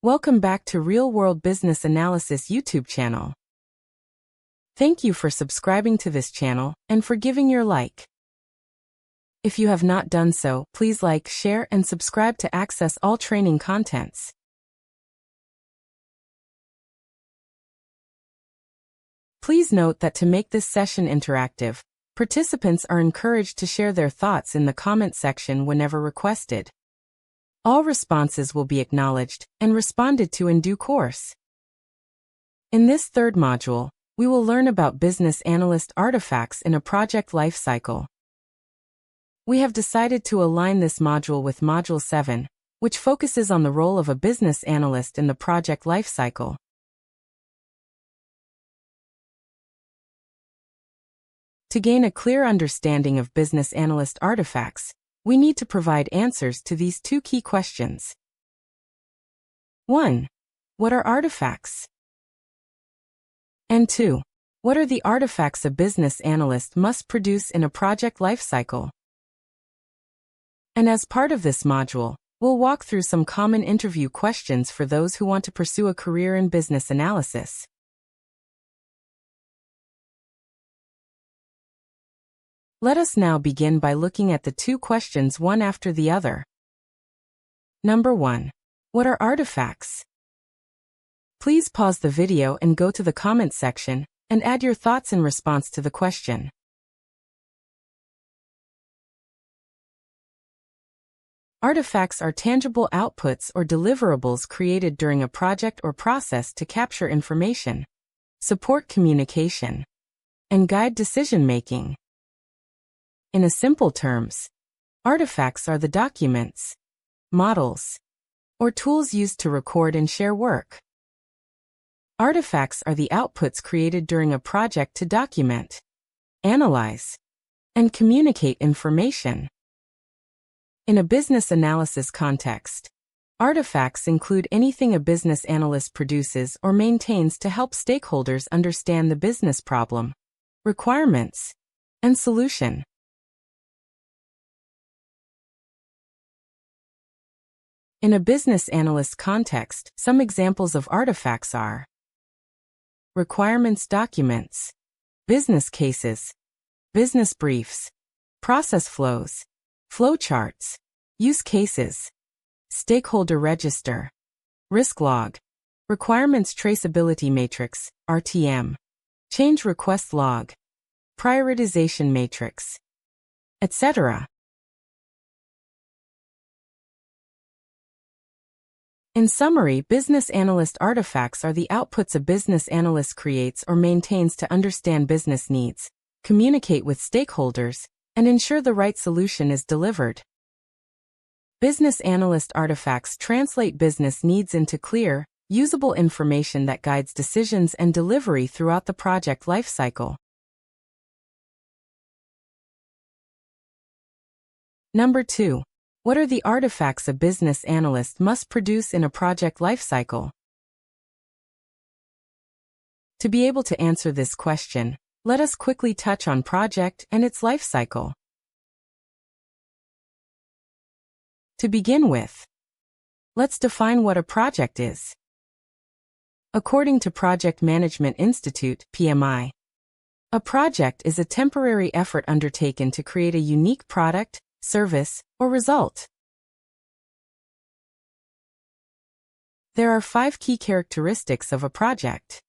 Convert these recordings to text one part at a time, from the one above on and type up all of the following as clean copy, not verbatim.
Welcome back to Real World Business Analysis YouTube channel. Thank you for subscribing to this channel and for giving your like. If you have not done so, please like, share, and subscribe to access all training contents. Please note that to make this session interactive, participants are encouraged to share their thoughts in the comment section whenever requested. All responses will be acknowledged and responded to in due course. In this third module, we will learn about Business Analyst artifacts in a project lifecycle. We have decided to align this module with Module 7, which focuses on the role of a business analyst in the project lifecycle. To gain a clear understanding of Business Analyst artifacts, we need to provide answers to these two key questions. 1. What are artifacts? And 2. What are the artifacts a business analyst must produce in a project lifecycle? And as part of this module, we'll walk through some common interview questions for those who want to pursue a career in business analysis. Let us now begin by looking at the two questions one after the other. Number 1. What are artifacts? Please pause the video and go to the comment section and add your thoughts in response to the question. Artifacts are tangible outputs or deliverables created during a project or process to capture information, support communication, and guide decision-making. In simple terms, artifacts are the documents, models, or tools used to record and share work. Artifacts are the outputs created during a project to document, analyze, and communicate information. In a business analysis context, artifacts include anything a business analyst produces or maintains to help stakeholders understand the business problem, requirements, and solution. In a business analyst context, some examples of artifacts are requirements documents, business cases, business briefs, process flows, flowcharts, use cases, stakeholder register, risk log, requirements traceability matrix, RTM, change request log, prioritization matrix, etc. In summary, business analyst artifacts are the outputs a business analyst creates or maintains to understand business needs, communicate with stakeholders, and ensure the right solution is delivered. Business analyst artifacts translate business needs into clear, usable information that guides decisions and delivery throughout the project lifecycle. Number 2. What are the artifacts a business analyst must produce in a project lifecycle? To be able to answer this question, let us quickly touch on project and its lifecycle. To begin with, let's define what a project is. According to Project Management Institute, PMI, a project is a temporary effort undertaken to create a unique product, service, or result. There are 5 key characteristics of a project.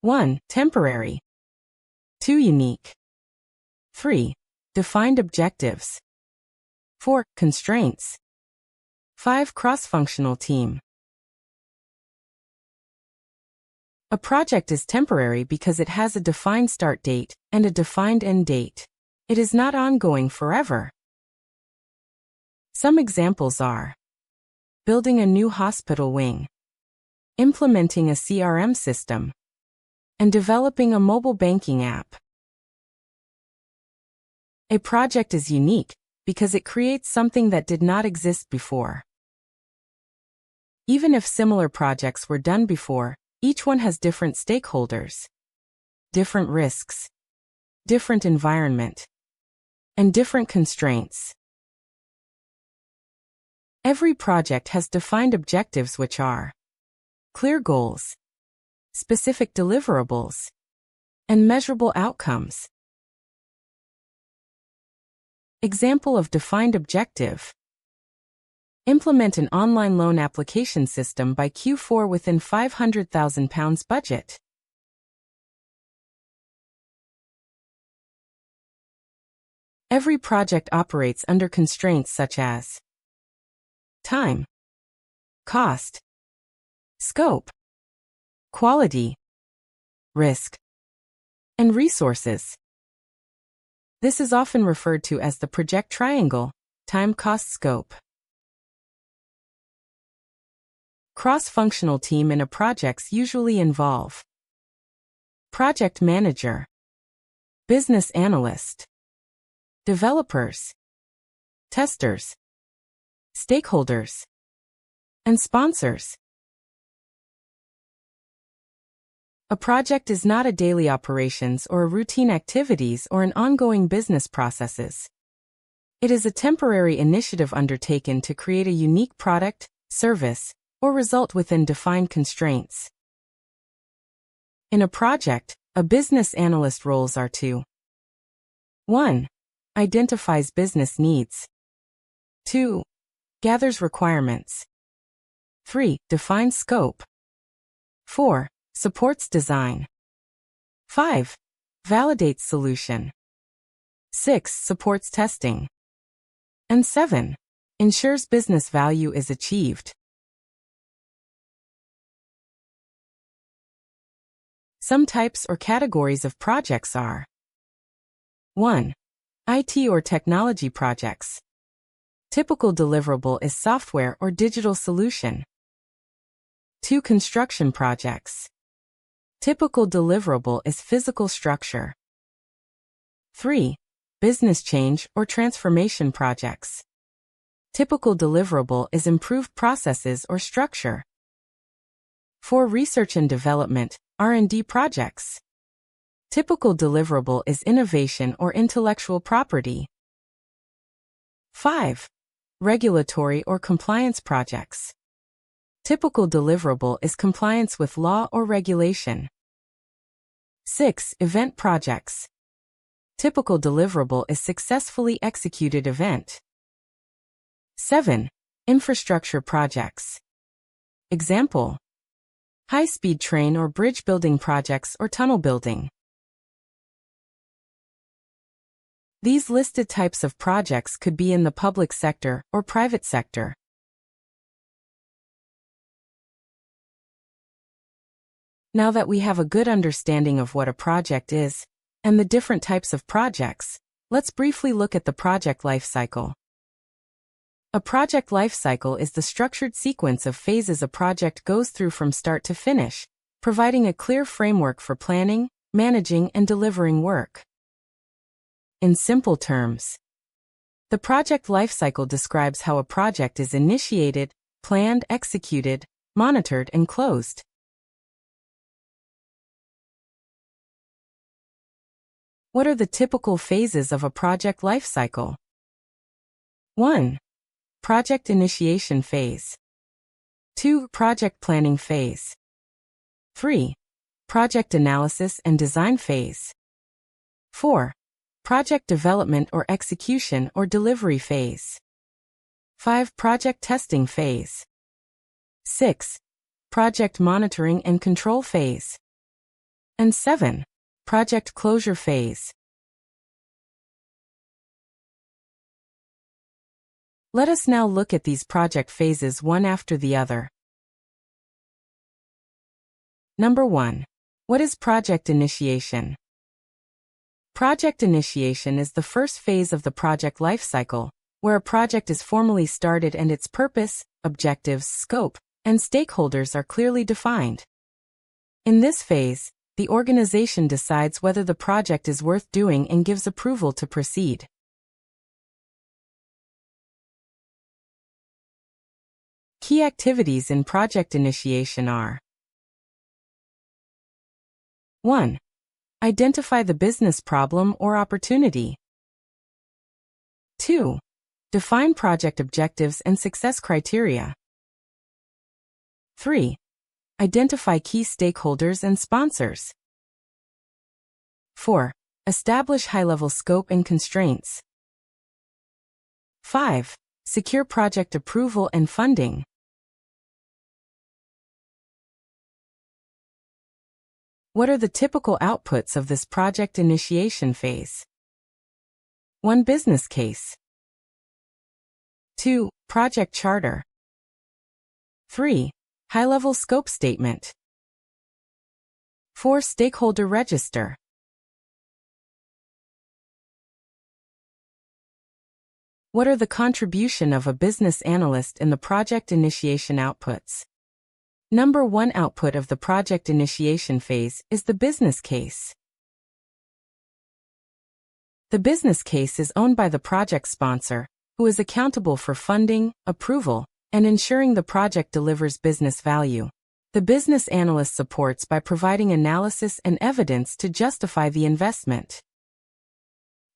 1. Temporary. 2. Unique. 3. Defined objectives. 4. Constraints. 5. Cross-functional team. A project is temporary because it has a defined start date and a defined end date. It is not ongoing forever. Some examples are building a new hospital wing, implementing a CRM system, and developing a mobile banking app. A project is unique because it creates something that did not exist before. Even if similar projects were done before, each one has different stakeholders, different risks, different environment, and different constraints. Every project has defined objectives which are clear goals, specific deliverables, and measurable outcomes. Example of defined objective. Implement an online loan application system by Q4 within £500,000 budget. Every project operates under constraints such as time, cost, scope, quality, risk, and resources. This is often referred to as the project triangle: time, cost, scope. Cross-functional team in a projects usually involve project manager, business analyst, developers, testers, stakeholders, and sponsors. A project is not a daily operations or a routine activities or an ongoing business processes. It is a temporary initiative undertaken to create a unique product, service, or result within defined constraints. In a project, a business analyst roles are to 1. Identifies business needs. 2. Gathers requirements. 3. Defines scope. 4. Supports design. 5. Validates solution. 6. Supports testing. And 7. Ensures business value is achieved. Some types or categories of projects are 1. IT or technology projects. Typical deliverable is software or digital solution. 2. Construction projects. Typical deliverable is physical structure. 3. Business change or transformation projects. Typical deliverable is improved processes or structure. 4. Research and development, R&D projects. Typical deliverable is innovation or intellectual property. 5. Regulatory or compliance projects. Typical deliverable is compliance with law or regulation. 6. Event projects. Typical deliverable is successfully executed event. 7. Infrastructure projects. Example: high-speed train or bridge building projects or tunnel building. These listed types of projects could be in the public sector or private sector. Now that we have a good understanding of what a project is and the different types of projects, let's briefly look at the project lifecycle. A project lifecycle is the structured sequence of phases a project goes through from start to finish, providing a clear framework for planning, managing, and delivering work. In simple terms, the project lifecycle describes how a project is initiated, planned, executed, monitored, and closed. What are the typical phases of a project lifecycle? 1. Project initiation phase. 2. Project planning phase. 3. Project analysis and design phase. 4. Project development or execution or delivery phase. 5. Project testing phase. 6. Project monitoring and control phase. And 7. Project closure phase. Let us now look at these project phases one after the other. Number 1. What is project initiation? Project initiation is the first phase of the project lifecycle, where a project is formally started and its purpose, objectives, scope, and stakeholders are clearly defined. In this phase, the organization decides whether the project is worth doing and gives approval to proceed. Key activities in project initiation are: 1. Identify the business problem or opportunity. 2. Define project objectives and success criteria. 3. Identify key stakeholders and sponsors. 4. Establish high-level scope and constraints. 5. Secure project approval and funding. What are the typical outputs of this project initiation phase? 1. Business case. 2. Project charter. 3. High-level scope statement. 4. Stakeholder register. What are the contribution of a business analyst in the project initiation outputs? Number 1 output of the project initiation phase is the business case. The business case is owned by the project sponsor, who is accountable for funding, approval, and ensuring the project delivers business value. The business analyst supports by providing analysis and evidence to justify the investment.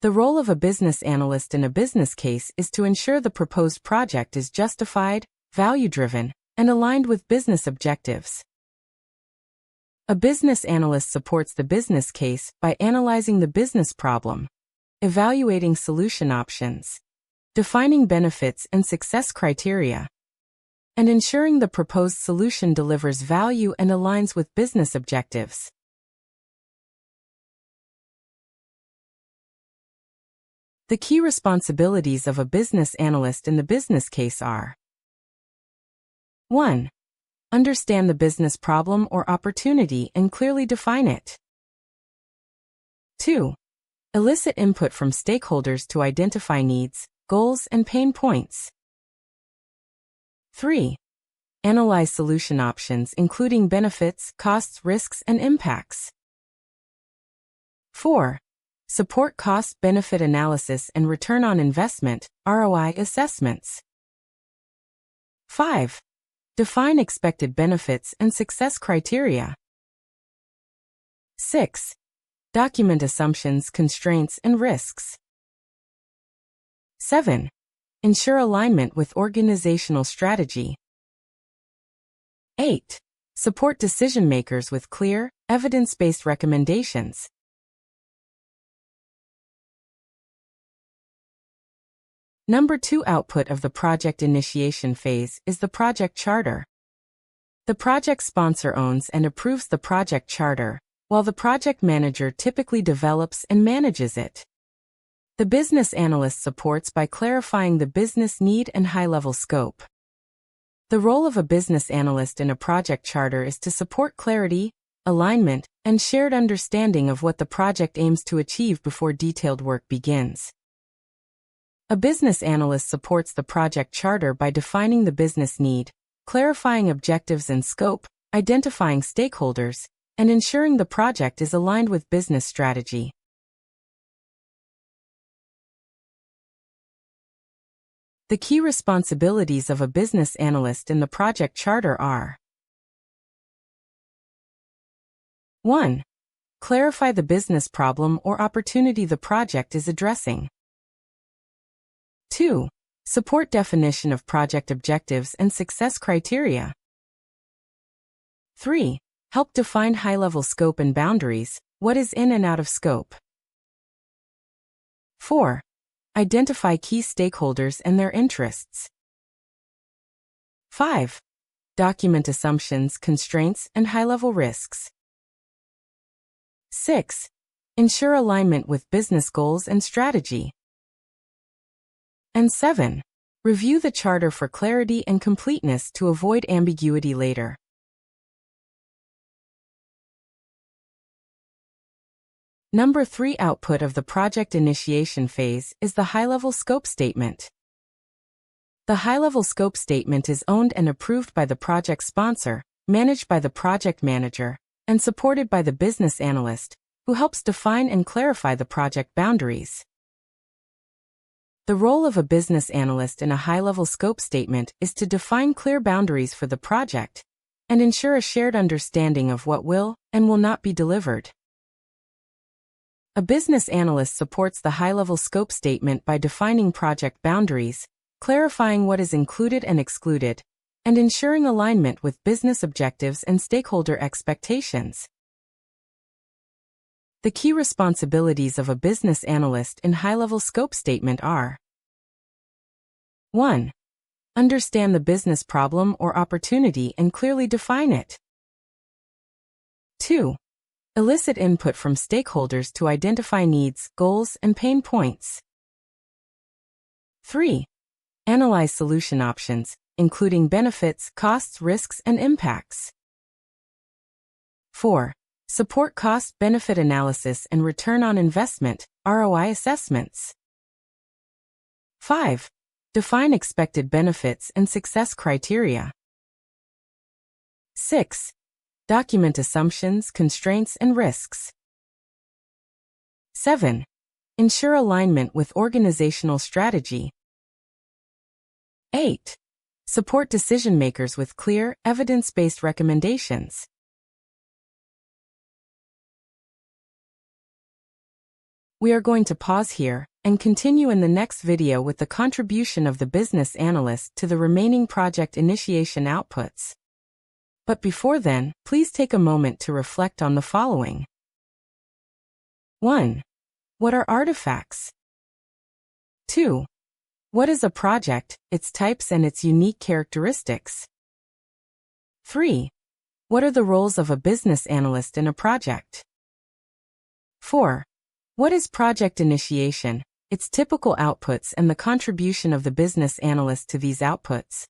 The role of a business analyst in a business case is to ensure the proposed project is justified, value-driven, and aligned with business objectives. A business analyst supports the business case by analyzing the business problem, evaluating solution options, defining benefits and success criteria, and ensuring the proposed solution delivers value and aligns with business objectives. The key responsibilities of a business analyst in the business case are: 1. Understand the business problem or opportunity and clearly define it. 2. Elicit input from stakeholders to identify needs, goals, and pain points. 3. Analyze solution options including benefits, costs, risks, and impacts. 4. Support cost-benefit analysis and return on investment, ROI assessments. 5. Define expected benefits and success criteria. 6. Document assumptions, constraints, and risks. 7. Ensure alignment with organizational strategy. 8. Support decision-makers with clear, evidence-based recommendations. Number 2 output of the project initiation phase is the project charter. The project sponsor owns and approves the project charter, while the project manager typically develops and manages it. The business analyst supports by clarifying the business need and high-level scope. The role of a business analyst in a project charter is to support clarity, alignment, and shared understanding of what the project aims to achieve before detailed work begins. A business analyst supports the project charter by defining the business need, clarifying objectives and scope, identifying stakeholders, and ensuring the project is aligned with business strategy. The key responsibilities of a business analyst in the project charter are: 1. Clarify the business problem or opportunity the project is addressing. 2. Support definition of project objectives and success criteria. 3. Help define high-level scope and boundaries, what is in and out of scope. 4. Identify key stakeholders and their interests. 5. Document assumptions, constraints, and high-level risks. 6. Ensure alignment with business goals and strategy. And 7. Review the charter for clarity and completeness to avoid ambiguity later. Number 3 output of the project initiation phase is the high-level scope statement. The high-level scope statement is owned and approved by the project sponsor, managed by the project manager, and supported by the business analyst, who helps define and clarify the project boundaries. The role of a business analyst in a high-level scope statement is to define clear boundaries for the project and ensure a shared understanding of what will and will not be delivered. A business analyst supports the high-level scope statement by defining project boundaries, clarifying what is included and excluded, and ensuring alignment with business objectives and stakeholder expectations. The key responsibilities of a business analyst in high-level scope statement are: 1. Understand the business problem or opportunity and clearly define it. 2. Elicit input from stakeholders to identify needs, goals, and pain points. 3. Analyze solution options, including benefits, costs, risks, and impacts. 4. Support cost-benefit analysis and return on investment, ROI assessments. 5. Define expected benefits and success criteria. 6. Document assumptions, constraints, and risks. 7. Ensure alignment with organizational strategy. 8. Support decision-makers with clear, evidence-based recommendations. We are going to pause here and continue in the next video with the contribution of the business analyst to the remaining project initiation outputs. But before then, please take a moment to reflect on the following. 1. What are artifacts? 2. What is a project, its types and its unique characteristics? 3. What are the roles of a business analyst in a project? 4. What is project initiation, its typical outputs and the contribution of the business analyst to these outputs?